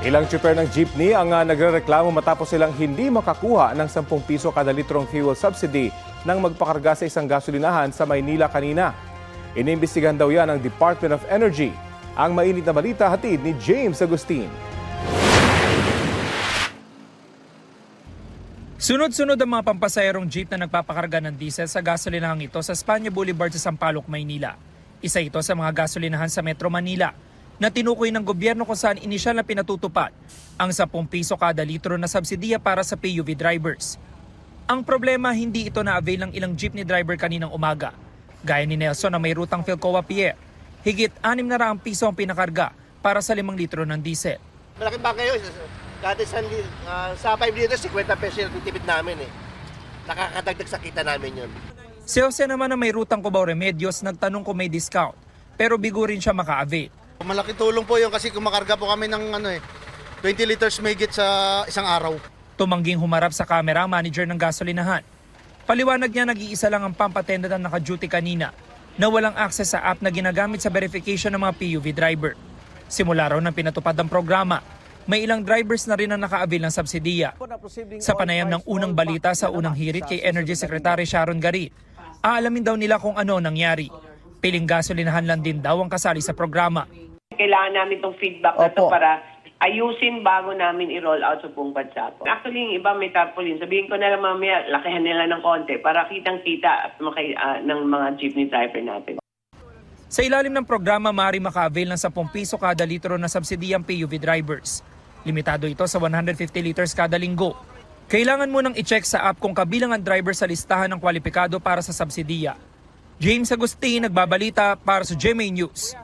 Ilang tsuper ng jeepney ang nagrereklamo matapos silang hindi makakuha ng 10 piso kada litrong fuel subsidy nang magpakarga sa isang gasolinahan sa Maynila kanina. Inimbestigahan daw yan ng Department of Energy. Ang mainit na balita hatid ni James Agustin. Sunod-sunod ang mga pampasayarong jeep na nagpapakarga ng diesel sa gasolinahang ito sa Espanya Boulevard sa Sampaloc, Maynila. Isa ito sa mga gasolinahan sa Metro Manila na tinukoy ng gobyerno kung saan inisyal na pinatutupad ang 10 piso kada litro na subsidiya para sa PUV drivers. Ang problema, hindi ito na-avail ng ilang jeepney driver kaninang umaga. Gaya ni Nelson na may rutang Philcoa Pier, higit 600 piso ang pinakarga para sa 5 litro ng diesel. Malaking bagay yun. Kada sa 5 liters, 50 pesos yung titipid namin eh. Nakakadagdag sa kita namin yun. Si Jose naman na may rutang Cubao Remedios nagtanong kung may discount, pero bigo rin siya maka-avail. Malaki tulong po yun kasi kumakarga po kami ng 20 liters mahigit sa isang araw. Tumangging humarap sa camera ang manager ng gasolinahan. Paliwanag niya nag-iisa lang ang pump attendant na naka-duty kanina na walang access sa app na ginagamit sa verification ng mga PUV driver. Simula raw ng pinatupad ang programa, may ilang drivers na rin ang naka-avail ng subsidiya. Sa panayam ng unang balita sa unang hirit kay Energy Secretary Sharon Garit, aalamin daw nila kung ano nangyari. Piling gasolinahan lang din daw ang kasali sa programa. Kailangan namin itong feedback na ito para ayusin bago namin i-roll out sa buong bansa po. Actually, yung iba may tarpaulin. Sabihin ko na lang mamaya, lakihan nila ng konti para kitang-kita ng mga jeepney driver natin. Sa ilalim ng programa, maaari maka-avail ng 10 piso kada litro na subsidiyang PUV drivers. Limitado ito sa 150 liters kada linggo. Kailangan mo nang i-check sa app kung kabilang ang driver sa listahan ng kwalipikado para sa subsidiya. James Agustin, nagbabalita para sa GMA News.